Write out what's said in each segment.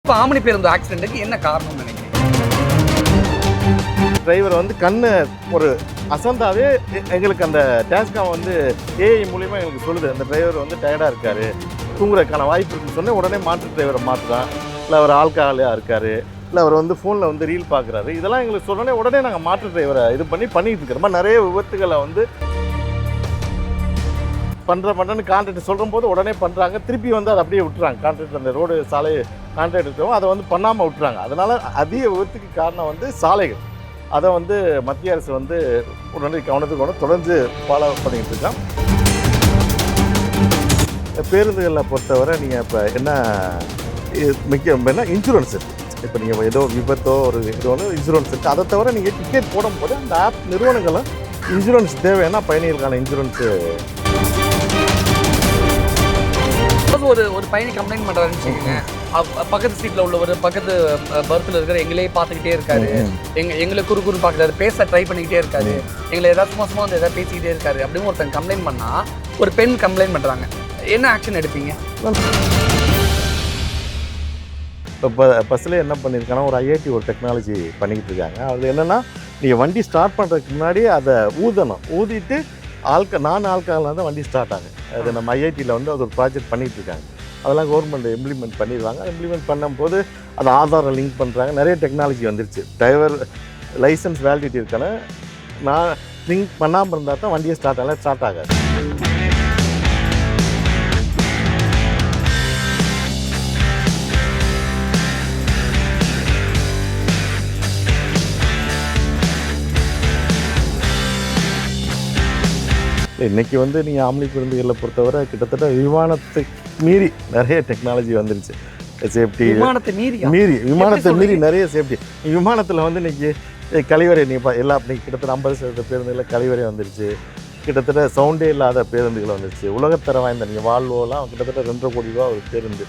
இப்போ ஆம்னி பேருந்து ஆக்சிடென்ட்டுக்கு என்ன காரணம்னு நினைக்கிறீங்க? டிரைவர் வந்து கண்ணு ஒரு அசந்தாவே எங்களுக்கு அந்த டேஸ்காம் வந்து ஏஐ மூலிமா எங்களுக்கு சொல்லுது அந்த டிரைவர் வந்து டயர்டாக இருக்கார், தூங்குறதுக்கான வாய்ப்பு இருக்குன்னு சொன்னேன். உடனே மாற்று டிரைவரை மாற்றுறான், இல்லை அவர் ஆல்கஹாலியாக இருக்கார், இல்லை அவர் வந்து ஃபோனில் வந்து ரீல் பார்க்குறாரு, இதெல்லாம் எங்களுக்கு சொன்னோடனே உடனே நாங்கள் மாற்று டிரைவரை இது பண்ணிகிட்டு இருக்கிற மாதிரி நிறைய விபத்துகளை வந்து பண்ணுறேன்னு கான்ட்ராக்ட் சொல்கிற போது உடனே பண்ணுறாங்க. திருப்பி வந்து அதை அப்படியே விட்டுறாங்க. கான்ட்ராக்ட் அந்த ரோடு சாலை கான்ட்ராக்ட் இருக்கிறவங்க அதை வந்து பண்ணாமல் விட்டுறாங்க. அதனால் அதிக விபத்துக்கு காரணம் வந்து சாலைகள். அதை வந்து மத்திய அரசு வந்து உடனே கவனத்துக்கு தொடர்ந்து ஃபாலோ பண்ணிக்கிட்டு இருக்கான். பேருந்துகளில் பொறுத்தவரை நீங்கள் இப்போ என்ன முக்கியம்னா இன்சூரன்ஸ் இருக்குது. இப்போ நீங்கள் ஏதோ விபத்தோ ஒரு இது ஒன்று இன்சூரன்ஸ் இருக்குது. அதை தவிர நீங்கள் டிக்கெட் போடும்போது அந்த ஆப் நிறுவனங்களும் இன்சூரன்ஸ் தேவைன்னா பயணிகளுக்கான இன்சூரன்ஸு ஒரு பயணி கம்ப்ளைண்ட் பண்ணுறாருன்னு வச்சுக்கோங்க, பக்கத்து சீட்டில் உள்ளவர் பக்கத்து பர்த்தில் இருக்கிற எங்களே பார்த்துக்கிட்டே இருக்காரு, எங்களை குறு பார்க்குறாரு, பேச ட்ரை பண்ணிக்கிட்டே இருக்காரு, எங்களை ஏதாவது சும்மா வந்து எதாவது பேசிக்கிட்டே இருக்காரு அப்படின்னு ஒருத்தங்க கம்ப்ளைண்ட் பண்ணால், ஒரு பெண் கம்ப்ளைண்ட் பண்ணுறாங்க, என்ன ஆக்ஷன் எடுப்பீங்க? இப்போ பஸ்ஸில் என்ன பண்ணியிருக்காங்கன்னா ஒரு ஐஐடி ஒரு டெக்னாலஜி பண்ணிக்கிட்டு இருக்காங்க. அது என்னென்னா நீங்கள் வண்டி ஸ்டார்ட் பண்ணுறதுக்கு முன்னாடி அதை ஊதிட்டு நான் ஆல்கஹால் தான் வண்டி ஸ்டார்ட் ஆகும். அது நம்ம ஐஐடியில் வந்து அது ஒரு ப்ராஜெக்ட் பண்ணிகிட்டு இருக்காங்க. அதெல்லாம் கவர்மெண்ட் இம்ப்ளிமெண்ட் பண்ணிடுவாங்க. இம்ப்ளிமெண்ட் பண்ணும்போது அது ஆதாரை லிங்க் பண்ணுறாங்க. நிறைய டெக்னாலஜி வந்துருச்சு. டிரைவர் லைசன்ஸ் வேலிடிட்டி இருக்கான நான் லிங்க் பண்ணாமல் இருந்தால் தான் வண்டியை ஸ்டார்ட் ஆகாது. இன்றைக்கி வந்து நீங்கள் ஆம்னி பேருந்துகளில் பொறுத்தவரை கிட்டத்தட்ட விமானத்தை மீறி நிறைய டெக்னாலஜி வந்துருச்சு. சேஃப்டி விமானத்தை மீறி நிறைய சேஃப்டி. விமானத்தில் வந்து இன்றைக்கி கழிவறை எல்லா இன்னைக்கு கிட்டத்தட்ட 50% பேருந்துகளில் கழிவறை வந்துருச்சு. கிட்டத்தட்ட சவுண்டே இல்லாத பேருந்துகள் வந்துருச்சு. உலகத்தர வாய்ந்த நீங்கள் வால்வோலாம் கிட்டத்தட்ட 2.5 கோடி ரூபா ஒரு பேருந்து.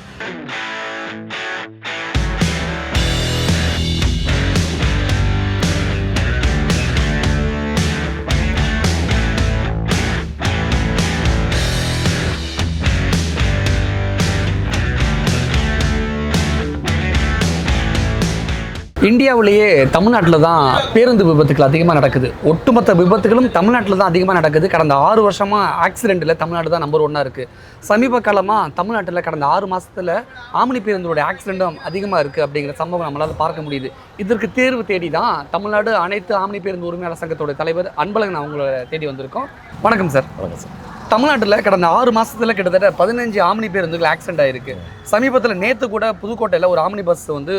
இந்தியாவிலேயே தமிழ்நாட்டில் தான் பேருந்து விபத்துக்கள் அதிகமாக நடக்குது. ஒட்டுமொத்த விபத்துகளும் தமிழ்நாட்டில் தான் அதிகமாக நடக்குது. கடந்த 6 வருஷமாக ஆக்சிடெண்ட்டில் தமிழ்நாடு தான் நம்பர் 1 இருக்குது. சமீப காலமாக தமிழ்நாட்டில் கடந்த 6 மாதத்தில் ஆம்னி பேருந்தோடைய ஆக்சிடெண்ட்டும் அதிகமாக இருக்குது அப்படிங்கிற சம்பவம் நம்மளால் பார்க்க முடியுது. இதற்கு தேர்வு தேடி தான் தமிழ்நாடு அனைத்து ஆம்னி பேருந்து உரிமையாளர் சங்கத்தோட தலைவர் அன்பழகன் அவங்கள தேடி வந்திருக்கோம். வணக்கம் சார். வணக்கம் சார். தமிழ்நாட்டில் கடந்த 6 மாதத்தில் கிட்டத்தட்ட 15 ஆம்னி பேருந்துகள் ஆக்சிடென்ட் ஆகிருக்கு. சமீபத்தில் நேற்று கூட புதுக்கோட்டையில் ஒரு ஆம்னி பஸ் வந்து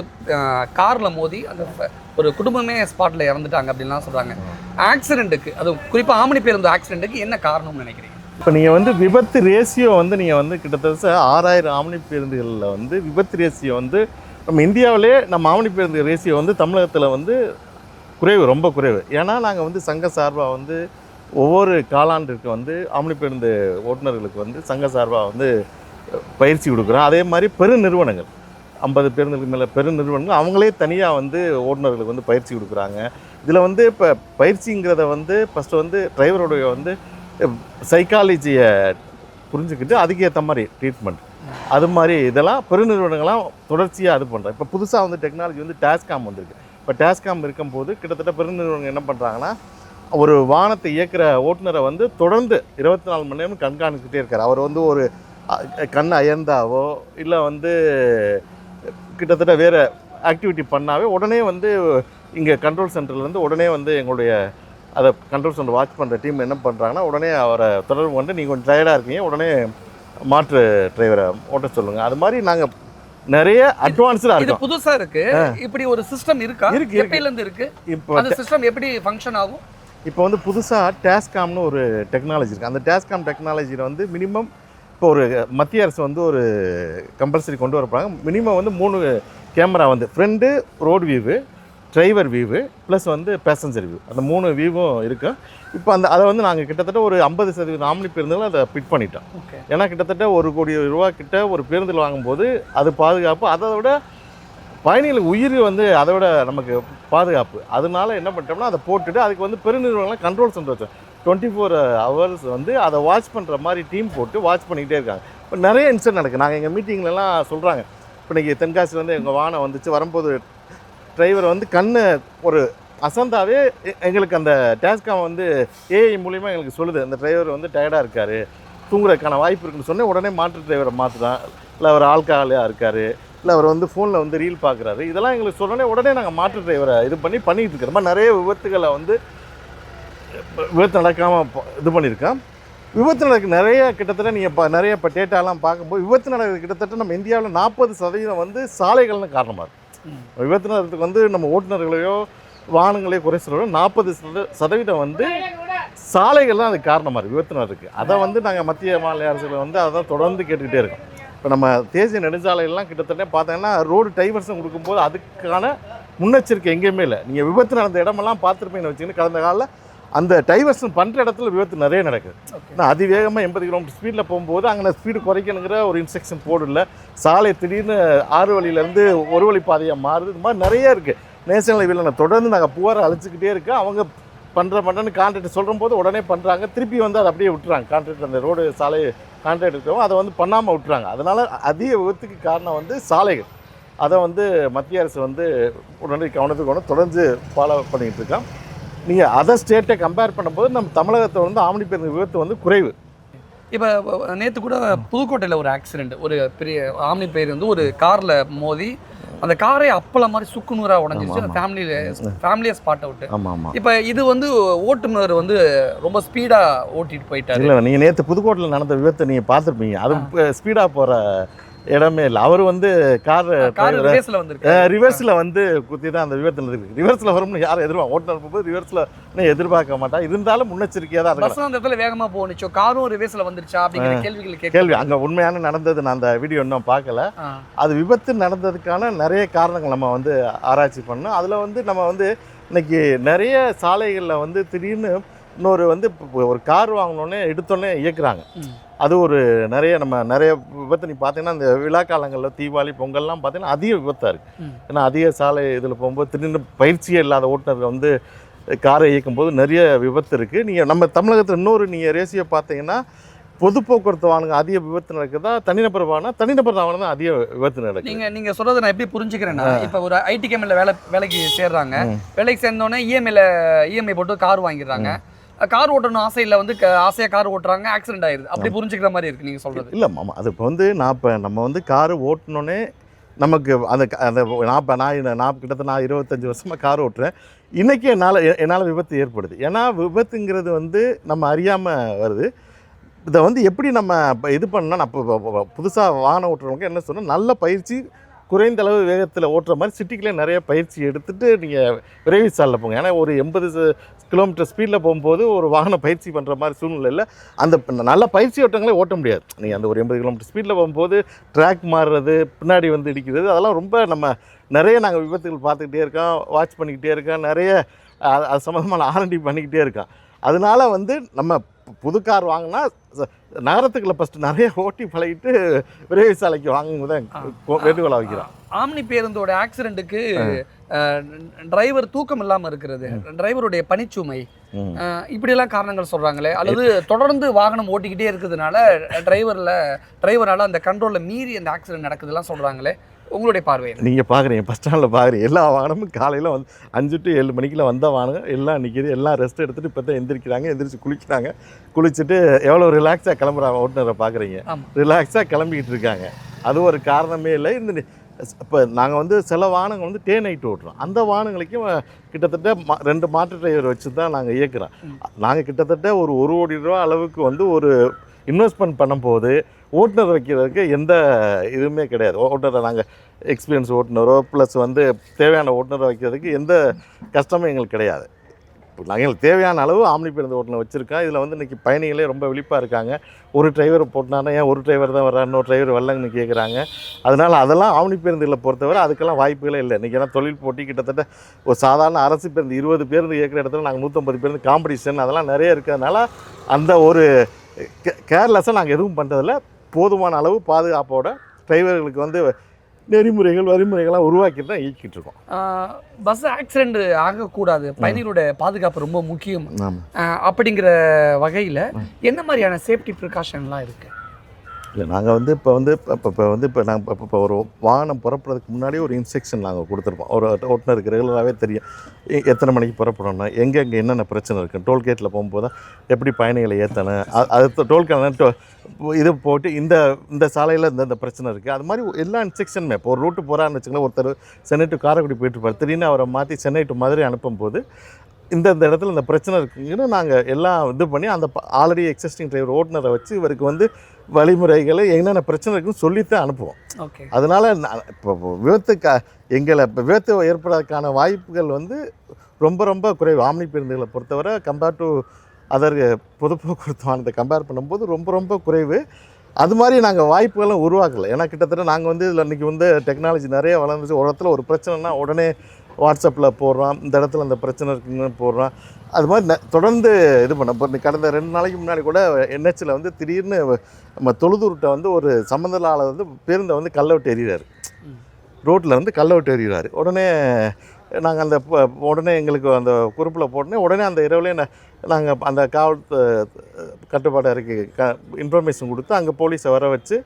காரில் மோதி அந்த ஒரு குடும்பமே ஸ்பாட்டில் இறந்துட்டாங்க அப்படின்லாம் சொல்கிறாங்க. ஆக்சிடென்ட்டுக்கு, அது குறிப்பாக ஆம்னி பேருந்து ஆக்சிடென்ட்டுக்கு என்ன காரணம்னு நினைக்கிறீங்க? இப்போ நீங்கள் வந்து விபத்து ரேஷியோ வந்து நீங்கள் வந்து கிட்டத்தட்ட 6000 ஆம்னி பேருந்துகளில் வந்து விபத்து ரேஷியோ வந்து நம்ம இந்தியாவிலே நம்ம ஆம்னி பேருந்து ரேஷியோ வந்து தமிழகத்தில் வந்து குறைவு, ரொம்ப குறைவு. ஏன்னா நாங்கள் வந்து சங்க சார்பாக வந்து ஒவ்வொரு காலாண்டிற்கு வந்து ஆம்னி பேருந்து ஓட்டுநர்களுக்கு வந்து சங்க சார்பாக வந்து பயிற்சி கொடுக்குறோம். அதே மாதிரி பெருநிறுவனங்கள் 50 பேருந்துகளுக்கு மேலே பெருநிறுவனங்கள் அவங்களே தனியாக வந்து ஓட்டுநர்களுக்கு வந்து பயிற்சி கொடுக்குறாங்க. இதில் வந்து இப்போ பயிற்சிங்கிறத வந்து ஃபஸ்ட்டு வந்து டிரைவருடைய வந்து சைக்காலஜியை புரிஞ்சுக்கிட்டு அதுக்கேற்ற மாதிரி ட்ரீட்மெண்ட், அது மாதிரி இதெல்லாம் பெருநிறுவனங்கள்லாம் தொடர்ச்சியாக அது பண்ணுறோம். இப்போ புதுசாக வந்து டெக்னாலஜி வந்து டேஸ்காம் வந்திருக்கு. இப்போ டேஸ்காம் இருக்கும்போது கிட்டத்தட்ட பெருநிறுவனங்கள் என்ன பண்ணுறாங்கன்னா ஒரு வாகனத்தை இயக்கிற ஓட்டுநரை வந்து தொடர்ந்து 24 மணி நேரம் கண்காணிக்கிட்டே இருக்கார். அவர் வந்து ஒரு கண் அயர்ந்தாவோ இல்லை வந்து கிட்டத்தட்ட வேறு ஆக்டிவிட்டி பண்ணாவே உடனே வந்து இங்கே கண்ட்ரோல் சென்டர்லேருந்து உடனே வந்து எங்களுடைய அதை கண்ட்ரோல் சென்டர் வாட்ச் பண்ணுற டீம் என்ன பண்ணுறாங்கன்னா உடனே அவரை தொடர்பு கொண்டு நீங்கள் கொஞ்சம் டயர்டாக இருக்கீங்க, உடனே மாற்று டிரைவரை ஓட்ட சொல்லுங்கள். அது மாதிரி நாங்கள் நிறைய அட்வான்ஸ்டாக இருக்கும். புதுசாக இருக்குது. இப்படி ஒரு சிஸ்டம் இருக்கா? எப்பயிலேருந்து இருக்குது? இப்போ அந்த சிஸ்டம் எப்படி ஃபங்க்ஷன் ஆகும்? இப்போ வந்து புதுசாக டேஸ்காம்னு ஒரு டெக்னாலஜி இருக்குது. அந்த டேஸ்காம் டெக்னாலஜியில் வந்து மினிமம் இப்போ ஒரு மத்திய அரசு வந்து ஒரு கம்பல்சரி கொண்டு வரப்பாங்க. மினிமம் வந்து 3 கேமரா வந்து front road view, driver view plus வந்து பேசஞ்சர் வியூ, அந்த 3 வியூவும் இருக்கும். இப்போ அதை வந்து நாங்கள் கிட்டத்தட்ட ஒரு 50% ஆம்னி பேருந்துகள் அதை ஃபிட் பண்ணிட்டோம். ஏன்னா கிட்டத்தட்ட 1 கோடி ரூபா கிட்ட ஒரு பேருந்தில் வாங்கும்போது அது பாதுகாப்பு, அதை விட பயணிகளுக்கு உயிர் வந்து அதை விட நமக்கு பாதுகாப்பு. அதனால என்ன பண்ணிட்டோம்னா அதை போட்டுட்டு அதுக்கு வந்து பெருநிறுவனங்களை கண்ட்ரோல் சென்டர் வச்சோம். 24 ஹவர்ஸ் வந்து அதை வாட்ச் பண்ணுற மாதிரி டீம் போட்டு வாட்ச் பண்ணிக்கிட்டே இருக்காங்க. இப்போ நிறைய இன்சிடென்ட் நடக்குது. நாங்கள் எங்கள் மீட்டிங்லலாம் சொல்கிறாங்க, இப்போ இன்றைக்கி தென்காசிலேருந்து எங்கள் வாகனம் வந்துச்சு வரும்போது டிரைவர் வந்து கண்ணு ஒரு அசந்தாவே எங்களுக்கு அந்த டேஸ்காம் வந்து ஏஐ மூலிமா எங்களுக்கு சொல்லுது அந்த டிரைவர் வந்து டயர்டாக இருக்கார், தூங்குறதுக்கான வாய்ப்பு இருக்குன்னு சொன்னேன். உடனே மாற்று டிரைவரை மாற்றுதான், இல்லை அவர் ஆல்கஹாலியாக இருக்கார், இல்லை அவர் வந்து ஃபோனில் வந்து ரீல் பார்க்குறாரு, இதெல்லாம் எங்களுக்கு சொன்னோடனே உடனே நாங்கள் மாற்று டிரைவரை இது பண்ணிகிட்டு இருக்கிற மாதிரி நிறைய விபத்துகளை வந்து விபத்து நடக்காமல் இது பண்ணியிருக்கோம். விபத்து நடக்கு நிறைய கிட்டத்தட்ட நீங்கள் நிறைய இப்போ டேட்டாலாம் பார்க்கும்போது விபத்து நடக்கிறது கிட்டத்தட்ட நம்ம இந்தியாவில் 40% வந்து சாலைகள்னு காரணமாக இருக்கும். விபத்து நடக்கிறதுக்கு வந்து நம்ம ஓட்டுநர்களையோ வாகனங்களையோ குறை சொல்கிறோம், 40% வந்து சாலைகள் தான் அதுக்கு காரணமாக இருக்குது விபத்து நடக்குது. அதை வந்து நாங்கள் மத்திய மாநில அரசுகளை வந்து அதை தான் தொடர்ந்து கேட்டுக்கிட்டே இருக்கோம். இப்போ நம்ம தேசிய நெடுஞ்சாலைகள்லாம் கிட்டத்தட்ட பார்த்தீங்கன்னா ரோடு டைவர்ஷன் கொடுக்கும்போது அதுக்கான முன்னெச்சரிக்கை எங்கேயுமே இல்லை. நீங்கள் விபத்து நடந்த இடமெல்லாம் பார்த்துருப்பீங்கன்னு வச்சுக்கின்னு கடந்த காலில் அந்த டைவர்ஷன் பண்ணுற இடத்துல விபத்து நிறைய நடக்குது. ஆனால் அதிவேகமாக 80 கிலோமீட்டர் ஸ்பீடில் போகும்போது அங்கே ஸ்பீடு குறைக்கணுங்கிற ஒரு இன்ஸ்ட்ரக்ஷன் போர்டு இல்லை. சாலை திடீர்னு 6 வழியிலேருந்து ஒரு வழி பாதையாக மாறுது. இது மாதிரி நிறைய இருக்குது. நேஷனல் ஹைவேல தொடர்ந்து நாங்கள் புகாரை அழிச்சிக்கிட்டே இருக்கோம். அவங்க பண்ணுறன்னு கான்ட்ராக்ட் சொல்கிற போது உடனே பண்ணுறாங்க, திருப்பி வந்து அதை அப்படியே விட்டுறாங்க. கான்ட்ராக்ட் அந்த ரோடு சாலை கான்ட்ராக்ட் இருக்கிறவங்க அதை வந்து பண்ணாமல் விட்டுறாங்க. அதனால் அதிக விபத்துக்கு காரணம் வந்து சாலைகள். அதை வந்து மத்திய அரசு வந்து உடனடி கவனத்துக்கு கொண்டு தொடர்ந்து ஃபாலோ பண்ணிகிட்டு இருக்கோம். நீங்கள் அதர் ஸ்டேட்டை கம்பேர் பண்ணும்போது நம்ம தமிழகத்தை வந்து ஆம்னி பேருந்து விபத்து வந்து குறைவு. இப்போ நேற்று கூட புதுக்கோட்டையில் ஒரு ஆக்சிடெண்ட், ஒரு பெரிய ஆம்னி பேருந்து ஒரு காரில் மோதி அந்த காரே அப்பளம் மாதிரி சுக்குநூறாக உடஞ்சிருச்சு. அந்த ஃபேமிலியை ஸ்பாட் அவுட்டு. இப்போ இது வந்து ஓட்டுநர் வந்து ரொம்ப ஸ்பீடாக ஓட்டிட்டு போயிட்டாரு. இல்லை, நீங்கள் நேற்று புதுக்கோட்டையில் நடந்த விபத்தை நீங்கள் பார்த்துருப்பீங்க. அது ஸ்பீடாக போகிற இடமே இல்லை. அவர் வந்து கார் ரிவர்ஸில் வந்து குத்தி தான் அந்த விபத்தில் இருக்குது. ரிவர்ஸில் வரும்னு யாரும் எதிர்பார்க்க ஓட்டுநர் போகும்போது ரிவர்ஸில் எதிர்பார்க்க மாட்டா. இருந்தாலும் முன்னெச்சரிக்கையாக தான் இருக்கும். அந்த இடத்துல வேகமாக போனிச்சோ, காரும் ரிவர்ஸில் வந்துருச்சா அப்படிங்கிற கேள்வி அங்கே உண்மையான நடந்தது. நான் அந்த வீடியோ இன்னும் பார்க்கல. அது விபத்து நடந்ததுக்கான நிறைய காரணங்கள் நம்ம வந்து ஆராய்ச்சி பண்ணோம். அதில் வந்து நம்ம வந்து இன்னைக்கு நிறைய சாலைகளில் வந்து திடீர்னு இன்னொரு வந்து ஒரு கார் வாங்கினோடனே எடுத்தோடனே இயக்குறாங்க. அது ஒரு நிறைய விபத்து நீ பார்த்தீங்கன்னா இந்த விழா காலங்களில் தீபாவளி பொங்கல்லாம் பார்த்தீங்கன்னா அதிக விபத்தாக இருக்குது. ஏன்னா அதிக சாலை இதில் போகும்போது திடீர்னு பயிற்சியே இல்லாத ஓட்டுநர்கள் வந்து காரை இயக்கும்போது நிறைய விபத்து இருக்குது. நீங்கள் நம்ம தமிழகத்தில் இன்னொரு நீங்கள் ரேசியோ பார்த்தீங்கன்னா பொது போக்குவரத்து வாகனங்கள் அதிக விபத்து நடக்குதா, தனிநபர் வாகனம் தான் அதிக விபத்து நடக்குது. நீங்கள் சொல்கிறத நான் எப்படி புரிஞ்சுக்கிறேன்னா, இப்போ ஒரு ஐடி கம்பெனியில் வேலைக்கு சேர்றாங்க. வேலைக்கு சேர்ந்தோடனே இஎம்ஐ போட்டு கார் வாங்கிடுறாங்க. கார் ஓட்டணும் ஆசையில் வந்து ஆசையாக கார் ஓட்டுறாங்க, ஆக்சிடென்ட் ஆயிடுது. அப்படி புரிஞ்சுக்கிற மாதிரி இருக்குது நீங்கள் சொல்கிறது. இல்லை மாமா, அது இப்போ வந்து நம்ம வந்து கார் ஓட்டினோன்னே நமக்கு அந்த நான் கிட்டத்தட்ட 25 வருஷமாக கார் ஓட்டுறேன். இன்றைக்கி என்னால் விபத்து ஏற்படுது. ஏன்னா விபத்துங்கிறது வந்து நம்ம அறியாமல் வருது. இதை வந்து எப்படி நம்ம இது பண்ணால் நான் இப்போ புதுசாக வாகனம் ஓட்டுறவங்க என்ன சொன்னால் நல்ல பயிற்சி, குறைந்த அளவு வேகத்தில் ஓட்டுற மாதிரி சிட்டிக்குள்ளே நிறைய பயிற்சி எடுத்துகிட்டு நீங்கள் விரைவு சாலையில் போங்க. ஏன்னா ஒரு 80 கிலோமீட்டர் ஸ்பீடில் போகும்போது ஒரு வாகனம் பயிற்சி பண்ணுற மாதிரி சூழ்நிலையில் அந்த நல்ல பயிற்சி ஓட்டங்களே ஓட்ட முடியாது. நீங்கள் அந்த ஒரு 80 கிலோமீட்டர் ஸ்பீடில் போகும்போது ட்ராக் மாறுறது, பின்னாடி வந்து இடிக்கிறது, அதெல்லாம் ரொம்ப நிறைய நாங்கள் விபத்துகள் பார்த்துக்கிட்டே இருக்கோம், வாட்ச் பண்ணிக்கிட்டே இருக்கோம், நிறைய அது சம்மந்தமான R&D பண்ணிக்கிட்டே இருக்கோம். அதனால வந்து நம்ம புது கார் வாங்கினா நகரத்துக்குள்ள ஃபஸ்ட்டு நிறைய ஓட்டி பழகிட்டு விரைவு சாலைக்கு வாங்கும்போது தான் வேண்டுகோளாக வைக்கிறோம். ஆம்னி பேருந்தோட ஆக்சிடென்ட்டுக்கு டிரைவர் தூக்கம் இல்லாமல் இருக்கிறது, டிரைவருடைய பணிச்சுமை, இப்படியெல்லாம் காரணங்கள் சொல்கிறாங்களே, அல்லது தொடர்ந்து வாகனம் ஓட்டிக்கிட்டே இருக்கிறதுனால டிரைவரால் அந்த கண்ட்ரோலில் மீறி அந்த ஆக்சிடென்ட் நடக்குதுலாம் சொல்கிறாங்களே, உங்களுடைய பார்வை? நீங்கள் பார்க்குறீங்க, பஸ் ஸ்டாண்டில் பார்க்குறீங்க, எல்லா வாகனமும் காலையில் வந்து 5 to 7 மணிக்குள்ள வந்த வாகனம் எல்லாம் நிற்கிது. எல்லாம் ரெஸ்ட் எடுத்துகிட்டு இப்போ தான் எந்திரிச்சு குளிக்கிறாங்க. குளிச்சுட்டு எவ்வளோ ரிலாக்ஸாக கிளம்புறாங்க ஓட்டுநரை பார்க்குறீங்க, ரிலாக்ஸாக கிளம்பிக்கிட்டு இருக்காங்க. அது ஒரு காரணமே இல்லை. இப்போ நாங்கள் வந்து சில வாகனங்கள் வந்து டே நைட் ஓட்டுறோம். அந்த வாகனங்களுக்கும் கிட்டத்தட்ட 2 மாற்று டிரைவர் வச்சு தான் நாங்கள் இயக்குறோம். நாங்கள் கிட்டத்தட்ட ஒரு 1 கோடி ரூபா அளவுக்கு வந்து ஒரு இன்வெஸ்ட்மெண்ட் பண்ணும்போது ஓட்டுநர் வைக்கிறதுக்கு எந்த இதுவுமே கிடையாது. ஓட்டுநரை நாங்கள் எக்ஸ்பீரியன்ஸ் ஓட்டுநரோ ப்ளஸ் வந்து தேவையான ஓட்டுநரை வைக்கிறதுக்கு எந்த கஷ்டமும் எங்களுக்கு கிடையாது. நாங்கள் தேவையான அளவு ஆம்னி பேருந்து ஓட்டுநர் வச்சுருக்கோம். இதில் வந்து இன்றைக்கி பயணிகளே ரொம்ப விழிப்பாக இருக்காங்க. ஒரு டிரைவர் போட்டினானா ஏன் ஒரு டிரைவர் தான் வர்றாரு, இன்னொரு டிரைவர் வரலன்னு கேட்குறாங்க. அதனால் அதெல்லாம் ஆம்னி பேருந்துகளை பொறுத்தவரை அதுக்கெல்லாம் வாய்ப்புகளே இல்லை. இன்றைக்கி ஏன்னா தொழில் போட்டி கிட்டத்தட்ட ஒரு சாதாரண அரசு பேருந்து 20 பேருந்து இயக்கிற இடத்துல நாங்கள் 150 பேருந்து காம்படிஷன் அதெல்லாம் நிறைய இருக்கிறதுனால அந்த ஒரு கேர்லெஸ்ஸாக நாங்கள் எதுவும் பண்ணுறதில்ல. போதுமான அளவு பாதுகாப்போட டிரைவர்களுக்கு வந்து நெறிமுறைகள் வரிமுறைகள்லாம் உருவாக்கிட்டு தான் இயக்கிட்டு இருக்கோம். பஸ் ஆக்சிடென்ட் ஆகக்கூடாது, பயணிகளுடைய பாதுகாப்பு ரொம்ப முக்கியம். அப்படிங்கிற வகையில் என்ன மாதிரியான சேஃப்டி ப்ரிகாஷன்லாம் இருக்குது? இல்லை நாங்கள் வந்து இப்போ நாங்கள் இப்போ ஒரு வாகனம் புறப்படுறதுக்கு முன்னாடி ஒரு இன்ஸ்ட்ரக்ஷன் நாங்கள் கொடுத்துருப்போம். ஒரு ஓட்டுநருக்கு ரெகுலராகவே தெரியும் எத்தனை மணிக்கு புறப்படணும், எங்கெங்கே என்னென்ன பிரச்சனை இருக்குது, டோல்கேட்டில் போகும்போது எப்படி பயணிகளை ஏற்றணும், அது டோல்கேட் இது போட்டு இந்த சாலையில் இந்த பிரச்சனை இருக்குது, அது மாதிரி எல்லா இன்ஸ்ட்ரக்ஷனுமே. இப்போ ஒரு ரூட்டு போகிறான்னு வச்சுக்கலாம், ஒருத்தர் சென்னை டு காரைக்குடி போயிட்டுருப்பார், திடீர்னு அவரை மாற்றி சென்னை டு மதுரை அனுப்பும்போது இந்த இடத்துல இந்த பிரச்சனை இருக்குங்கன்னு நாங்கள் எல்லாம் இது பண்ணி அந்த ஆல்ரெடி எக்ஸிஸ்டிங் டிரைவர் ஓட்டுநரை வச்சு இவருக்கு வந்து வழிமுறைகளை என்னென்ன பிரச்சனை இருக்குன்னு சொல்லித்தான் அனுப்புவோம். ஓகே. அதனால் இப்போ விபத்து ஏற்படுறதுக்கான வாய்ப்புகள் வந்து ரொம்ப ரொம்ப குறைவு. ஆம்னி பேருந்துகளை பொறுத்தவரை கம்பேர் டு அதர் பொது போக்குவரத்து வாகனத்தை கம்பேர் பண்ணும்போது ரொம்ப ரொம்ப குறைவு. அது மாதிரி நாங்கள் வாய்ப்புகளும் உருவாக்கலை. ஏன்னா கிட்டத்தட்ட நாங்கள் வந்து இதில் இன்றைக்கி வந்து டெக்னாலஜி நிறைய வளர்ந்துச்சு. ஒரு இடத்துல ஒரு பிரச்சனைனா உடனே வாட்ஸ்அப்பில் போடுறோம், இந்த இடத்துல இந்த பிரச்சனை இருக்குன்னு போடுறோம். அது மாதிரி தொடர்ந்து இது பண்ண. இப்போ கடந்த 2 நாளைக்கு முன்னாடி கூட என்ஹெச்சில் வந்து திடீர்னு நம்ம தொழுதூர்கிட்ட வந்து ஒரு சம்மந்தலால் வந்து பேருந்தை வந்து கல்லை விட்டு எறிகிறாரு, ரோட்டில் வந்து கல்லை விட்டு எறிகிறாரு. உடனே நாங்கள் உடனே எங்களுக்கு அந்த குறிப்பில் போட்டோன்னே உடனே அந்த இரவுலேயே நாங்கள் அந்த காவல் கட்டுப்பாடு அறிக்கை இன்ஃபர்மேஷன் கொடுத்து அங்கே போலீஸை வர வச்சு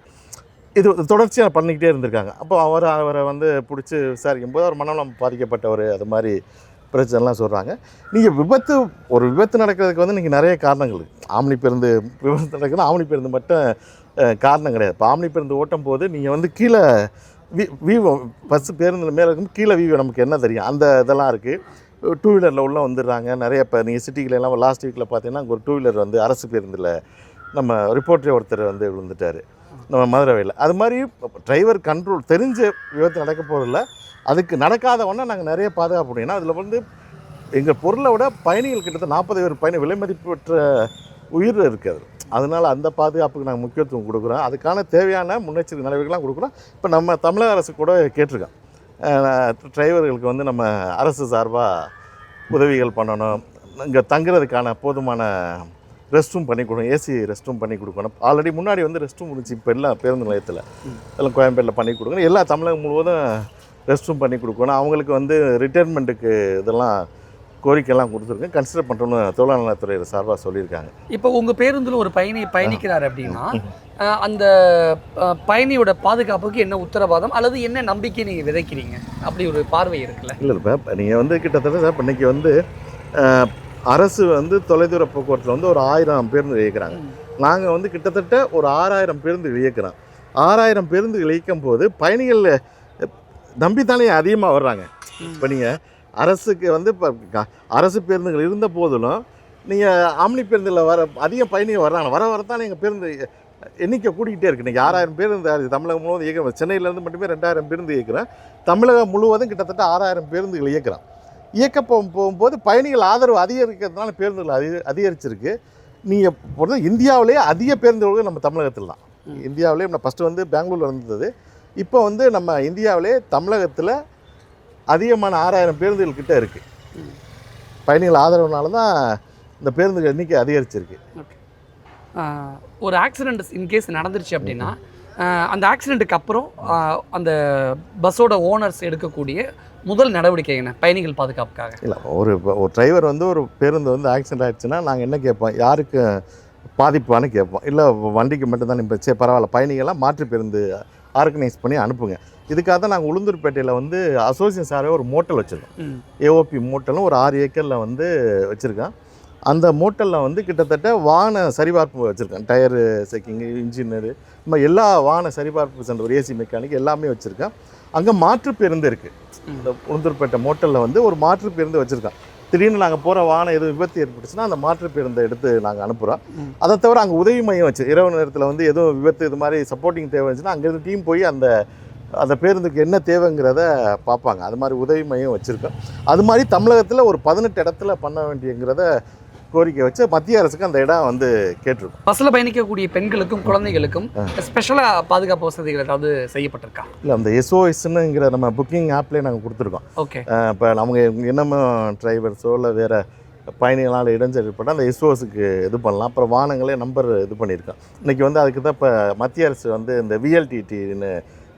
இது தொடர்ச்சியாக பண்ணிக்கிட்டே இருந்திருக்காங்க. அப்போ அவரை வந்து பிடிச்சி விசாரிக்கும் போது அவர் மனநலம் பாதிக்கப்பட்டவர், அது மாதிரி பிரச்சனைலாம் சொல்கிறாங்க. நீங்கள் விபத்து நடக்கிறதுக்கு வந்து நீங்கள் நிறைய காரணங்கள் இருக்குது. ஆம்னி பேருந்து விபத்து நடக்குதுன்னா ஆம்னி பேருந்து மட்டும் காரணம் கிடையாது. இப்போ ஆம்னி பேருந்து ஓட்டும் போது நீங்கள் வந்து கீழே வீவோ பஸ்ஸு பேருந்து மேலே இருக்கும், கீழே வீவோ நமக்கு என்ன தெரியும், அந்த இதெல்லாம் இருக்குது. 2 வீலரில் உள்ள வந்துடுறாங்க நிறைய. இப்போ நீங்கள் சிட்டிகளெல்லாம் லாஸ்ட் வீக்கில் பார்த்தீங்கன்னா அங்கே ஒரு 2 வீலர் வந்து அரசு பேருந்தில் நம்ம ரிப்போர்ட்டரே ஒருத்தர் வந்து விழுந்துட்டார் நம்ம மதுரையில். அது மாதிரி டிரைவர் கண்ட்ரோல் தெரிஞ்ச விபத்து நடக்க போகிறதில்ல, அதுக்கு நடக்காதவொன்னா நாங்கள் நிறைய பாதுகாப்பு பண்ணிங்கன்னா அதில் வந்து எங்கள் பொருளை விட பயணிகள் கிட்டத்தட்ட 40 பேர் பயணி விலை மதிப்பு பெற்ற உயிர் இருக்குது. அதனால் அந்த பாதுகாப்புக்கு நாங்கள் முக்கியத்துவம் கொடுக்குறோம். அதுக்கான தேவையான முன்னெச்சரிக்கை நடவடிக்கைலாம் கொடுக்குறோம். இப்போ நம்ம தமிழக அரசு கூட கேட்டிருக்கோம், டிரைவர்களுக்கு வந்து நம்ம அரசு சார்பாக உதவிகள் பண்ணணும், இங்கே தங்குறதுக்கான போதுமான ரெஸ்ட் ரூம் பண்ணி கொடுக்கணும், ஏசி ரெஸ்ட் ரூம் பண்ணி கொடுக்கணும். ஆல்ரெடி முன்னாடி வந்து ரெஸ்ட் ரூம் இருந்துச்சு, இப்போ எல்லாம் பேருந்து நிலையத்தில் எல்லாம் கோயம்பேட்டில் பண்ணி கொடுக்கணும். எல்லா தமிழகம் முழுவதும் ரெஸ்ட் ரூம் பண்ணி கொடுக்கணும். அவங்களுக்கு வந்து ரிட்டையர்மெண்ட்டுக்கு இதெல்லாம் கோரிக்கையெல்லாம் கொடுத்துருக்கேன், கன்சிடர் பண்ணுறோன்னு தொழிலாளர் நலத்துறை சார்பாக சொல்லியிருக்காங்க. இப்போ உங்கள் பேருந்தில் ஒரு பயணி பயணிக்கிறார் அப்படின்னா அந்த பயணியோட பாதுகாப்புக்கு என்ன உத்தரவாதம் அல்லது என்ன நம்பிக்கை நீங்கள் விதைக்கிறீங்க, அப்படி ஒரு பார்வை இருக்குல்ல? இல்லை இப்போ நீங்கள் வந்து கிட்டத்தட்ட இப்போ இன்றைக்கி வந்து அரசு வந்து தொலைதூர போக்குவரத்தில் வந்து ஒரு 1000 பேருந்து இயக்குறாங்க. நாங்கள் வந்து கிட்டத்தட்ட ஒரு 6000 பேருந்து இயக்குறோம். 6000 பேருந்து இயக்கும் போது பயணிகள் நம்பித்தானே அதிகமாக வர்றாங்க. இப்போ நீங்கள் அரசுக்கு வந்து இப்போ அரசு பேருந்துகள் இருந்த போதிலும் நீங்கள் ஆம்னி பேருந்தில் அதிக பயணிகள் வர்றாங்க. வரத்தானே எங்கள் பேருந்து எண்ணிக்கை கூட்டிகிட்டே இருக்குது. இன்றைக்கி 6000 பேருந்து தமிழகம் முழுவதும் இயக்கிறோம். சென்னையிலேருந்து மட்டுமே 2000 பேருந்து இயக்குறோம். தமிழகம் முழுவதும் கிட்டத்தட்ட 6000 பேருந்துகள் இயக்குறோம். இயக்க போகும்போது பயணிகள் ஆதரவு அதிகரிக்கிறதுனால பேருந்துகள் அதிகரிச்சிருக்கு. நீங்கள் பொறுத்த இந்தியாவிலேயே அதிக பேருந்துகள் நம்ம தமிழகத்தில் தான். இந்தியாவிலே நம்ம ஃபஸ்ட்டு வந்து பெங்களூரில் இருந்தது, இப்போ வந்து நம்ம இந்தியாவிலே தமிழகத்தில் அதிகமான 6000 பேருந்துகள் கிட்டே இருக்குது. பயணிகள் ஆதரவுனால தான் இந்த பேருந்துகள் எண்ணிக்கை அதிகரிச்சிருக்கு. ஓகே. ஒரு ஆக்சிடெண்ட் இன்கேஸ் நடந்துருச்சு அப்படின்னா அந்த ஆக்சிடெண்ட்டுக்கு அப்புறம் அந்த பஸ்ஸோட ஓனர்ஸ் எடுக்கக்கூடிய முதல் நடவடிக்கை என்ன பயணிகள் பாதுகாப்புக்காக? இல்லை, ஒரு டிரைவர் வந்து ஒரு பேருந்து வந்து ஆக்சிடென்ட் ஆகிடுச்சுன்னா நாங்கள் என்ன கேட்போம், யாருக்கு பாதிப்பானு கேட்போம். இல்லை வண்டிக்கு மட்டும்தான் இப்போ சரி பரவாயில்ல, பயணிகள்லாம் மாற்று பேருந்து ஆர்கனைஸ் பண்ணி அனுப்புங்க. இதுக்காக தான் நாங்கள் உளுந்தூர்பேட்டையில் வந்து அசோசியேஷன் சார்பாக ஒரு மோட்டல் வச்சுருக்கோம். ஏஓபி மோட்டலும் ஒரு 6 ஏக்கரில் வந்து வச்சுருக்கோம். அந்த மோட்டலில் வந்து கிட்டத்தட்ட வாகன சரிபார்ப்பு வச்சுருக்கேன், டயரு செக்கிங்கு, இன்ஜினியரு, நம்ம எல்லா வாகன சரிபார்ப்பு சென்டர், ஒரு ஏசி மெக்கானிக் எல்லாமே வச்சுருக்கேன். அங்கே மாற்று பேருந்து இருக்குது. இந்த உளுந்தூர்பேட்டை மோட்டலில் வந்து ஒரு மாற்று பேருந்து வச்சுருக்கோம். திடீர்னு நாங்கள் போகிற வாகனம் எதுவும் விபத்து ஏற்பட்டுச்சுன்னா அந்த மாற்று பேருந்தை எடுத்து நாங்கள் அனுப்புகிறோம். அதை தவிர அங்கே உதவி மையம் வச்சு இரவு நேரத்தில் வந்து எதுவும் விபத்து இது மாதிரி சப்போர்ட்டிங் தேவை இருந்துச்சுன்னா அங்கேருந்து டீம் போய் அந்த பேருந்துக்கு என்ன தேவைங்கிறத பார்ப்பாங்க. அது மாதிரி உதவி மையம் வச்சுருக்கோம். அது மாதிரி தமிழகத்தில் ஒரு 18 இடத்துல பண்ண வேண்டியங்கிறத கோரிக்கை வச்சு மத்திய அரசுக்கு அந்த இடம் வந்து கேட்டிருக்கோம். பஸ்ஸில் பயணிக்கக்கூடிய பெண்களுக்கும் குழந்தைகளுக்கும் ஸ்பெஷலாக பாதுகாப்பு வசதிகள் ஏதாவது செய்யப்பட்டிருக்கா? இல்லை, அந்த SOSங்கிற நம்ம புக்கிங் ஆப்லேயே நாங்கள் கொடுத்துருக்கோம். ஓகே. இப்போ நமக்கு என்னமோ டிரைவர்ஸோ இல்லை வேறு பயணிகளால் இடைஞ்சல் ஏற்பட்டால் அந்த SOSக்கு இது பண்ணலாம். அப்புறம் வாகனங்களே நம்பர் இது பண்ணியிருக்கோம். இன்றைக்கி வந்து அதுக்கு தான் இப்போ மத்திய அரசு வந்து இந்த VLTTன்னு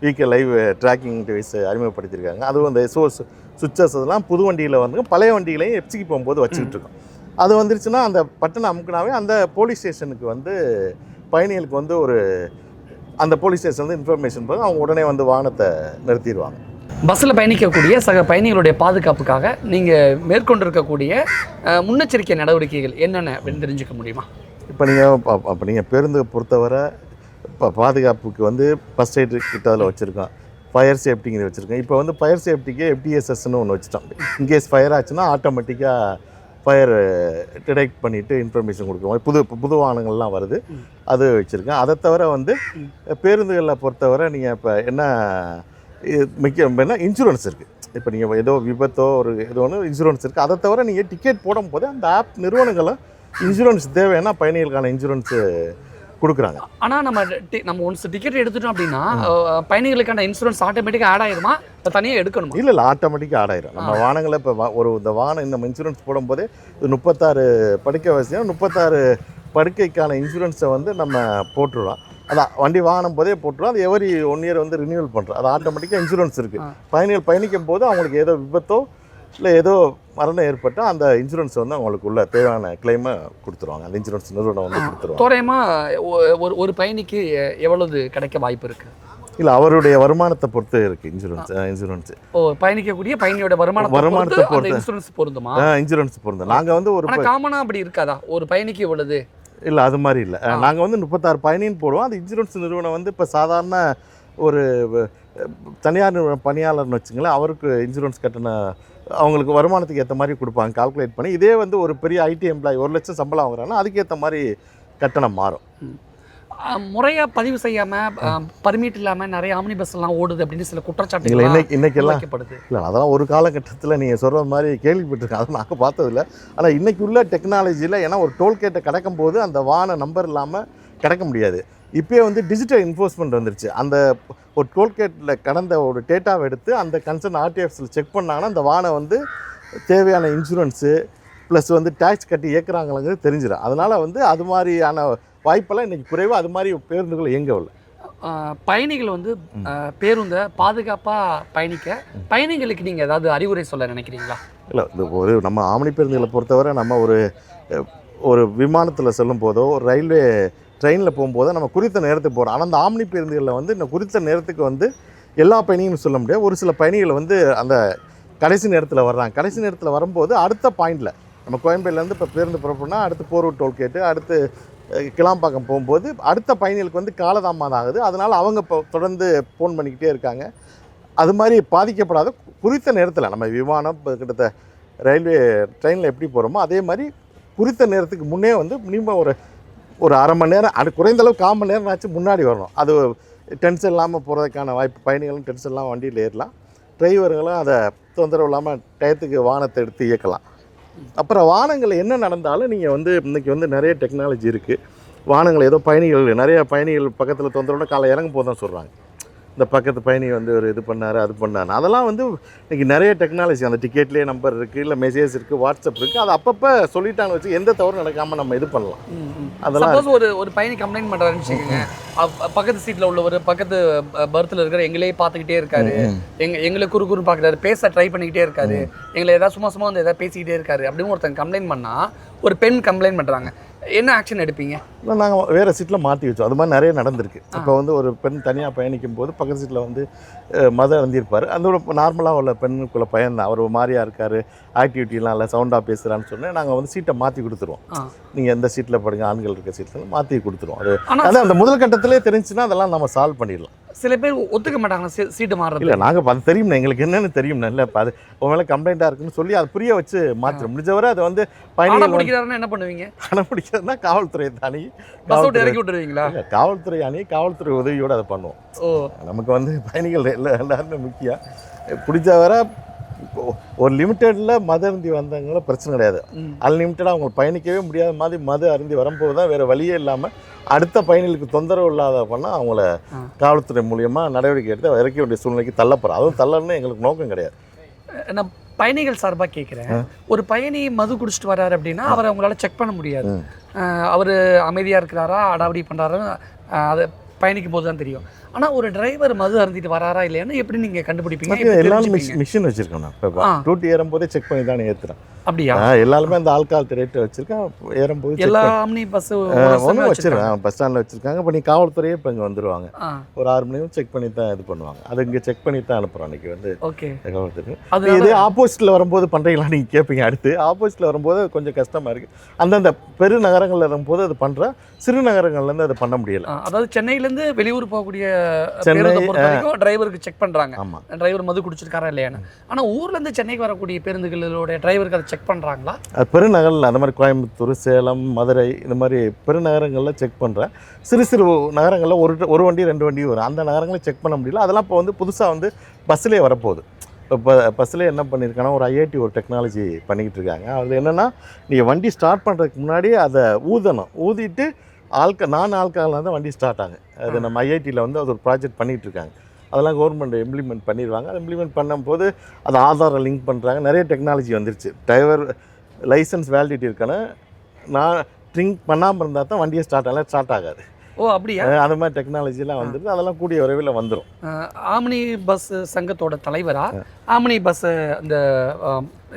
வீக்கல் லைவ் ட்ராக்கிங் டிவைஸ் அறிமுகப்படுத்தியிருக்காங்க. அதுவும் இந்த SOS சுவிட்சஸ் அதெல்லாம் புது வண்டியில் வந்து பழைய வண்டிகளையும் எப்சிக்கு போகும்போது வச்சுக்கிட்டு இருக்கோம். அது வந்துருச்சுன்னா அந்த பட்டனை அமுக்குனாவே அந்த போலீஸ் ஸ்டேஷனுக்கு வந்து பயணிகளுக்கு வந்து ஒரு அந்த போலீஸ் ஸ்டேஷன் வந்து இன்ஃபர்மேஷன் போது அவங்க உடனே வந்து வாகனத்தை நிறுத்திடுவாங்க. பஸ்ஸில் பயணிக்கக்கூடிய சக பயணிகளுடைய பாதுகாப்புக்காக நீங்கள் மேற்கொண்டிருக்கக்கூடிய முன்னெச்சரிக்கை நடவடிக்கைகள் என்னென்ன அப்படின்னு தெரிஞ்சுக்க முடியுமா? இப்போ நீங்கள் பேருந்து பொறுத்தவரை இப்போ பாதுகாப்புக்கு வந்து ஃபஸ்ட் எய்டு கிட்ட அதில் வச்சுருக்கோம், ஃபயர் சேஃப்டிங்கிறது வச்சுருக்கோம். இப்போ வந்து ஃபயர் சேஃப்டிக்கு FDSSன்னு ஒன்று வச்சுட்டோம். இன்கேஸ் ஃபயர் ஆச்சுன்னா ஆட்டோமேட்டிக்காக ஃபயர் டிடெக்ட் பண்ணிவிட்டு இன்ஃபர்மேஷன் கொடுக்குறோம். புது வாகனங்கள்லாம் வருது, அது வச்சுருக்கேன். அதை தவிர வந்து பேருந்துகளில் பொறுத்தவரை நீங்கள் இப்போ என்ன முக்கியம் இன்சூரன்ஸ் இருக்குது. இப்போ நீங்கள் ஏதோ விபத்தோ ஒரு ஏதோ ஒன்று இன்சூரன்ஸ் இருக்குது. அதை தவிர நீங்கள் டிக்கெட் போடும்போது அந்த ஆப் நிறுவனங்களும் இன்சூரன்ஸ் தேவைன்னா பயணிகளுக்கான இன்சூரன்ஸு கொடுக்குறாங்க. ஆனால் நம்ம ஒன்ஸ் டிக்கெட் எடுத்துட்டோம் அப்படின்னா பயணிகளுக்கான இன்சூரன்ஸ் ஆட்டோமேட்டிக்காக ஆட் ஆயிருமா, தனியாக எடுக்கணுமா? இல்லை ஆட்டோமேட்டிக்காக ஆட் ஆயிரும். நம்ம வாகனங்களை இப்போ இந்த வாகனம் நம்ம இன்சூரன்ஸ் போடும்போதே 36 படுக்கை வசதியாக 36 படுக்கைக்கான இன்சூரன்ஸை வந்து நம்ம போட்டுடுறோம். அதான் வண்டி வாகனம் போதே போட்டுருவோம். அது எவரி 1 இயர் வந்து ரினியூவல் பண்ணுறோம். அது ஆட்டோமேட்டிக்காக இன்சூரன்ஸ் இருக்குது. பயணிகள் பயணிக்கும் போது அவங்களுக்கு ஏதோ விபத்தோ இல்லை ஏதோ மரணம் ஏற்பட்டால் அந்த இன்சூரன்ஸ் வந்து அவங்களுக்கு உள்ள தேவையான கிளைமை கொடுத்துருவாங்க. அந்த இன்சூரன்ஸ் நிறுவனம் வந்து கொடுத்துருவாங்க. தோராயமாக ஒரு பயணிக்கு எவ்வளவு கிடைக்க வாய்ப்பு இருக்குது? இல்லை அவருடைய வருமானத்தை பொறுத்து இருக்குது இன்சூரன்ஸ். பயணிக்கக்கூடிய பயணியோட வருமானத்தை பொறுத்து இன்சூரன்ஸ் பொருந்துமா? இன்சூரன்ஸ் பொருந்தும். நாங்கள் வந்து ஒரு காமனாக அப்படி இருக்காதா ஒரு பயணிக்கு இவ்வளவு? இல்லை அது மாதிரி இல்லை. நாங்கள் வந்து 36 பயணின்னு போடுவோம். அது இன்சூரன்ஸ் நிறுவனம் வந்து இப்போ சாதாரண ஒரு தனியார் பணியாளர்னு வச்சுங்களேன், அவருக்கு இன்சூரன்ஸ் கட்டண அவங்களுக்கு வருமானத்துக்கு ஏற்ற மாதிரி கொடுப்பாங்க, கால்குலேட் பண்ணி. இதே வந்து ஒரு பெரிய ஐடி எம்ப்ளாயி 1 லட்சம் சம்பளம் வாங்குறாங்கன்னா அதுக்கேற்ற மாதிரி கட்டணம் மாறும். முறையாக பதிவு செய்யாமல் பர்மிட் இல்லாமல் நிறைய ஆம்னி பஸ் எல்லாம் ஓடுது அப்படின்னு சில குற்றச்சாட்டுகள் இன்னைக்கெல்லாம் இல்லை. அதெல்லாம் ஒரு காலகட்டத்தில் நீங்கள் சொல்கிற மாதிரி கேள்விப்பட்டிருக்கேன், அதை நாங்கள் பார்த்ததில்ல. ஆனால் இன்றைக்கி உள்ள டெக்னாலஜியில் ஏன்னா ஒரு டோல்கேட்டை கடக்கும் போது அந்த வாகன நம்பர் இல்லாமல் கடக்க முடியாது. இப்போயே வந்து டிஜிட்டல் என்ஃபோர்ஸ்மெண்ட் வந்துருச்சு. அந்த ஒரு டோல்கேட்டில் கடந்த ஒரு டேட்டாவை எடுத்து அந்த கன்சர்ன் ஆர்டிஎஃப்ஸில் செக் பண்ணாங்கன்னா அந்த வாகனம் வந்து தேவையான இன்சூரன்ஸு ப்ளஸ் வந்து டேக்ஸ் கட்டி இயக்குறாங்களாங்கிறது தெரிஞ்சிடும். அதனால் வந்து அது மாதிரியான வாய்ப்பெல்லாம் இன்றைக்கி குறைவாக அது மாதிரி பேருந்துகள் இயங்கவில்லை. பயணிகள் வந்து பேருந்தை பாதுகாப்பாக பயணிக்க பயணிகளுக்கு நீங்கள் ஏதாவது அறிவுரை சொல்ல நினைக்கிறீங்களா? இல்லை, இது நம்ம ஆம்னி பேருந்துகளை பொறுத்தவரை நம்ம ஒரு விமானத்தில் செல்லும் போதோ ஒரு ரயில்வே ட்ரெயினில் போகும்போதோ நம்ம குறித்த நேரத்துக்கு போகிறோம். ஆனால் அந்த ஆம்னி பேருந்துகளில் வந்து இந்த குறித்த நேரத்துக்கு வந்து எல்லா பயணிகளும் சொல்ல முடியாது. ஒரு சில பயணிகள் வந்து அந்த கடைசி நேரத்தில் வர்றாங்க. கடைசி நேரத்தில் வரும்போது அடுத்த பாயிண்டில் நம்ம கோயம்பேடுலேருந்து இப்போ பேருந்து புறப்படனா அடுத்து போரூர் டோல்கேட்டு அடுத்து கிளாம்பாக்கம் போகும்போது அடுத்த பயணிகளுக்கு வந்து காலதாமதம் ஆகுது. அதனால் அவங்க இப்போ தொடர்ந்து ஃபோன் பண்ணிக்கிட்டே இருக்காங்க. அது மாதிரி பாதிக்கப்படாத குறித்த நேரத்தில் நம்ம விமானம் இப்போ கிட்டத்தட்ட ரயில்வே ட்ரெயினில் எப்படி போகிறோமோ அதே மாதிரி குறித்த நேரத்துக்கு முன்னே வந்து மினிமம் ஒரு அரை மணி நேரம் அது குறைந்தளவு 1/4 மணி நேரம் ஆச்சு முன்னாடி வரணும். அது டென்ஷன் இல்லாமல் போகிறதுக்கான வாய்ப்பு. பயணிகளும் டென்ஷன் இல்லாமல் வண்டியில் ஏறலாம், டிரைவர்களும் அதை தொந்தரவு இல்லாமல் டயத்துக்கு வாகனத்தை எடுத்து இயக்கலாம். அப்புறம் வாகனங்கள் என்ன நடந்தாலும் நீங்கள் வந்து இன்றைக்கி வந்து நிறைய டெக்னாலஜி இருக்குது. வாகனங்கள் ஏதோ நிறைய பயணிகள் பக்கத்தில் தொந்தரவுனா காலை இறங்கும் போது தான் சொல்கிறாங்க, இந்த பக்கத்து பயணி வந்து ஒரு இது பண்ணார் அது பண்ணார். அதெல்லாம் வந்து இன்றைக்கி நிறைய டெக்னாலஜி. அந்த டிக்கெட்லேயே நம்பர் இருக்குது, இல்லை மெசேஜ் இருக்குது, வாட்ஸ்அப் இருக்குது. அது அப்பப்போ சொல்லிட்டான்னு வச்சு எந்த தவறும் நடக்காமல் நம்ம இது பண்ணலாம். அதெல்லாம் ஒரு பயணி கம்ப்ளைண்ட் பண்ணுறாருன்னு வச்சுக்கோங்க, பக்கத்து சீட்டில் உள்ளவர் பக்கத்து பர்த்தில் இருக்கிற எங்களையே பார்த்துக்கிட்டே இருக்காரு, எங்களை குறுக்குறு பார்க்குறாரு, பேச ட்ரை பண்ணிக்கிட்டே இருக்காரு, எங்களை ஏதாவது சும்மா வந்து எதாவது பேசிக்கிட்டே இருக்காரு அப்படின்னு ஒருத்தங்க கம்ப்ளைண்ட் பண்ணால், ஒரு பெண் கம்ப்ளைண்ட் பண்ணுறாங்க, என்ன ஆக்ஷன் எடுப்பீங்க? இல்லை, நாங்கள் வேறு சீட்டில் மாற்றி வச்சோம். அது மாதிரி நிறைய நடந்திருக்கு. இப்போ வந்து ஒரு பெண் தனியாக பயணிக்கும் போது பக்கத்து சீட்டில் வந்து மதம் இருந்திருப்பார். அந்த ஒரு நார்மலாக உள்ள பெண்ணுக்குள்ள பையன் தான், அவர் மாதிரியாக இருக்கார், ஆக்டிவிட்டிலாம் இல்லை, சவுண்டாக பேசுகிறான்னு சொன்னேன். நாங்கள் வந்து சீட்டை மாற்றி கொடுத்துருவோம். நீங்கள் எந்த சீட்டில் படுங்க, ஆண்கள் இருக்க சீட்டில் மாற்றி கொடுத்துருவோம். அது அந்த முதல் கட்டத்திலே தெரிஞ்சுன்னா அதெல்லாம் நம்ம சால்வ் பண்ணிடலாம். சில பேர் ஒத்துக்க மாட்டாங்க சீட்டு மாறுறது. இல்லை, நாங்கள் அது தெரியும்ண்ணா, எங்களுக்கு என்னென்னு தெரியும்ண்ணா. இல்லை, இப்போ அது உன் மேலே கம்ப்ளைண்ட்டாக இருக்குன்னு சொல்லி அதை புரிய வச்சு மாற்றிடும். முடிஞ்சவரை அதை வந்து பயணிகள் பிடிக்கிறாருன்னா என்ன பண்ணுவீங்க? பணம் பிடிக்கிறதுனா காவல்துறை தானி இறக்கி விட்டுருவீங்களா? காவல்துறை காவல்துறை உதவியோடு அதை பண்ணுவோம். நமக்கு வந்து பயணிகள் எல்லாருமே முக்கியம். பிடிச்சவரை ஒரு லிமிட்டடில் மது அருந்தி வந்தவங்கள பிரச்சனை கிடையாது. அன்லிமிட்டடாக அவங்க பயணிக்கவே முடியாத மாதிரி மது அருந்தி வரும்போது தான் வேறு வழியே இல்லாமல் அடுத்த பயணிகளுக்கு தொந்தரவு இல்லாத பண்ணால் அவங்கள காவல்துறை மூலியமாக நடவடிக்கை எடுத்து இறக்க வேண்டிய சூழ்நிலைக்கு தள்ளப்படுறோம். அதுவும் தள்ளணும்னு எங்களுக்கு நோக்கம் கிடையாது. நான் பயணிகள் சார்பாக கேட்குறேன், ஒரு பயணி மது குடிச்சிட்டு வர்றாரு அப்படின்னா அவரை அவங்களால செக் பண்ண முடியாது. அவர் அமைதியாக இருக்கிறாரா, அடாவடி பண்ணுறாரா, அதை பயணிக்கும் போது தான் தெரியும். ஆனால் ஒரு டிரைவர் மது அருந்திட்டு வராரா இல்லையான்னு எப்படி நீங்கள் கண்டுபிடிப்பீங்க? எப்படி எல்லாரும் தெரிஞ்சுப்பீங்க? மிஷின் வச்சுருக்கோம். நான் இப்போ டூட்டி ஏறும்போதே செக் பண்ணி தானே ஏற்றுறேன். அப்படியா? எல்லாருமே அந்த ஆல்கால் ரேட்டு வச்சுருக்கேன். ஏறும்போது எல்லா ஆம்னி பஸ்ஸு ஒன்றும் வச்சுருக்கேன். பஸ் ஸ்டாண்டில் வச்சுருக்காங்க. இப்போ நீ காவல்துறையே இப்போ இங்கே வந்துடுவாங்க. ஒரு 6 மணி நேரம் செக் பண்ணி தான் இது பண்ணுவாங்க. அது இங்கே செக் பண்ணி தான் அனுப்புகிறோம் அன்றைக்கி வந்து ஓகே. காவல்துறை. இதே ஆப்போசிட்டில் வரும்போது பண்ணுறீங்களா நீங்கள் கேட்பீங்க. அடுத்து ஆப்போசிட்டில் வரும்போது கொஞ்சம் கஷ்டமாக இருக்குது. அந்தந்த பெரு நகரங்களில் வரும்போது அது பண்ணுறேன். சிறு நகரங்கள்லேருந்து அதை பண்ண முடியலை. அதாவது சென்னையிலேருந்து வெளியூர் போகக்கூடிய சென்னை டிரைவருக்கு செக் பண்ணுறாங்க. ஆமாம், டிரைவர் மது குடிச்சிருக்காரா இல்லையான்னு. ஆனால் ஊர்லேருந்து சென்னைக்கு வரக்கூடிய பேருந்துகளோட டிரைவருக்கு அதை செக் பண்ணுறாங்களா? அது பெருநகரில் அந்த மாதிரி கோயம்புத்தூர், சேலம், மதுரை இந்த மாதிரி பெருநகரங்களில் செக் பண்ணுறேன். சிறு சிறு நகரங்களில் ஒரு வண்டி 2 வண்டி வரும். அந்த நகரங்களில் செக் பண்ண முடியல. அதெல்லாம் இப்போ வந்து புதுசாக வந்து பஸ்ஸிலே வரப்போகுது. இப்போ பஸ்ஸில் என்ன பண்ணியிருக்காங்கன்னா ஒரு ஐஐடி ஒரு டெக்னாலஜி பண்ணிக்கிட்டு இருக்காங்க. அதில் என்னென்னா நீங்கள் வண்டி ஸ்டார்ட் பண்ணுறதுக்கு முன்னாடி அதை ஊதணும். ஊதிட்டு நான் ஆல்கஹாலில் தான் வண்டி ஸ்டார்ட் ஆகும். அது நம்ம ஐஐடியில் வந்து அது ஒரு ப்ராஜெக்ட் பண்ணிகிட்டு இருக்காங்க. அதெல்லாம் கவர்மெண்ட் இம்ப்ளிமெண்ட் பண்ணிடுவாங்க. அது இம்ப்ளிமெண்ட் பண்ணும்போது அது ஆதாரை லிங்க் பண்ணுறாங்க. நிறைய டெக்னாலஜி வந்துருச்சு. டிரைவர் லைசன்ஸ் வேலிடிட்டி இருக்கணும். நான் ட்ரிங்க் பண்ணாமல் இருந்தால் தான் வண்டியை ஸ்டார்ட் ஆகாது. ஓ அப்படியா? அந்த மாதிரி டெக்னாலஜிலாம் வந்துடுது. அதெல்லாம் கூடிய விரைவில் வந்துடும். ஆம்னி பஸ் சங்கத்தோட தலைவரா ஆம்னி பஸ் இந்த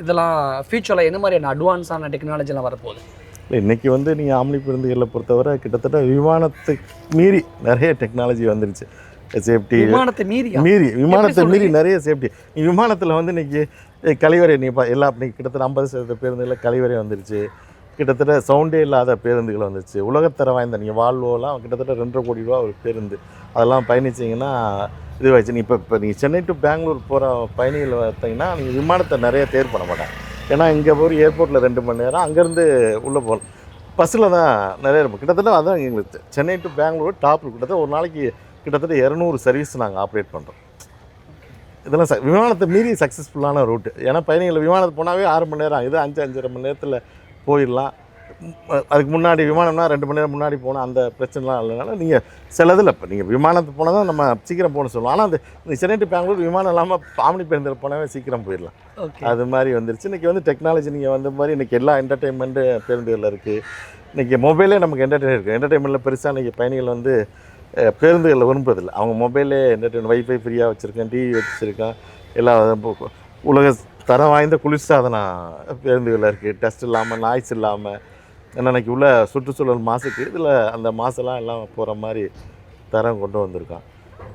இதெல்லாம் ஃபியூச்சரில் என்ன மாதிரியான அட்வான்ஸான டெக்னாலஜிலாம் வரப்போகுது? இல்லை, இன்றைக்கி வந்து நீங்கள் ஆம்னி பேருந்துகளை பொறுத்தவரை கிட்டத்தட்ட விமானத்துக்கு மீறி நிறைய டெக்னாலஜி வந்துருச்சு. சேஃப்டி விமானத்தை மீறி நிறைய சேஃப்டி. விமானத்தில் வந்து இன்றைக்கி கழிவறை நீ கிட்டத்தட்ட 50% பேருந்துகளில் கழிவறை வந்துருச்சு. கிட்டத்தட்ட சவுண்டே இல்லாத பேருந்துகள் வந்துருச்சு. உலகத்தர வாய்ந்த நீங்கள் வால்வோலாம் கிட்டத்தட்ட 2.5 கோடி ரூபா ஒரு பேருந்து. அதெல்லாம் பயணிச்சிங்கன்னா இதுவாச்சு. இப்போ நீங்கள் சென்னை டு பெங்களூர் போகிற பயணிகள் பார்த்தீங்கன்னா நீங்கள் விமானத்தை நிறைய தேர்வு பண்ண மாட்டாங்க. ஏன்னா இங்கே போய் ஏர்போர்ட்டில் 2 மணி நேரம், அங்கேருந்து உள்ளே போகணும். பஸ்ஸில் தான் நிறைய இருக்கும். கிட்டத்தட்ட அதான் எங்களுக்கு சென்னை டு பெங்களூர் டாப். கிட்டத்தட்ட ஒரு நாளைக்கு கிட்டத்தட்ட 200 சர்வீஸ் நாங்கள் ஆப்ரேட் பண்ணுறோம். இதெல்லாம் விமானத்தை மீறி சக்ஸஸ்ஃபுல்லான ரூட்டு. ஏன்னா பயணிகள் விமானத்துக்கு போனாவே 6 மணி நேரம் ஆகுது. 5-5.5 மணி நேரத்தில் போயிடலாம். அதுக்கு முன்னாடி விமானம்னா 2 மணி நேரம் முன்னாடி போனால் அந்த பிரச்சனைலாம் இல்லைனால நீங்கள் சிலதில் இப்போ நீங்கள் விமானத்துக்கு போனால் தான் நம்ம சீக்கிரம் போகணும்னு சொல்லுவோம். ஆனால் அந்த சென்னை டு பெங்களூர் விமானம் இல்லாமல் ஆம்னி பேருந்தில் போனாவே சீக்கிரம் போயிடலாம். அது மாதிரி வந்துருச்சு. இன்றைக்கி வந்து டெக்னாலஜி நீங்கள் வந்த மாதிரி இன்றைக்கி எல்லா என்டர்டெயின்மெண்ட்டு பேருந்துகளில் இருக்குது. இன்றைக்கி மொபைலே நமக்கு என்டர்டெயின் இருக்குது. என்டர்டெயின்மெண்ட்டில் பெருசாக இன்றைக்கி பயணிகள் வந்து பேருந்துகளில் விரும்புறதில்லை. அவங்க மொபைலே என்டர்டெயின் வைஃபை ஃப்ரீயாக வச்சுருக்கேன், டிவி வச்சுருக்கேன். எல்லா உலக தரம் வாய்ந்த குளிர்சாதன பேருந்துகளில் இருக்குது. டஸ்ட் இல்லாமல், நாய்ஸ் இல்லாமல். ஏன்னா இன்றைக்கி உள்ள சுற்றுச்சூழல் மாசுக்கு இதில் அந்த மாசெல்லாம் எல்லாம் போகிற மாதிரி தரம் கொண்டு வந்திருக்கான்.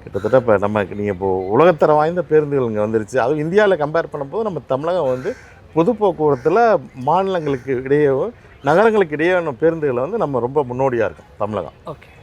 கிட்டத்தட்ட இப்போ நீங்கள் இப்போது உலகத்தரம் வாய்ந்த பேருந்துகள் இங்கே வந்துருச்சு. அதுவும் இந்தியாவில் கம்பேர் பண்ணும்போது நம்ம தமிழகம் வந்து பொது போக்குவரத்தில் மாநிலங்களுக்கு இடையேவும் நகரங்களுக்கு இடையேயான பேருந்துகளை வந்து நம்ம ரொம்ப முன்னோடியாக இருக்கோம் தமிழகம். ஓகே.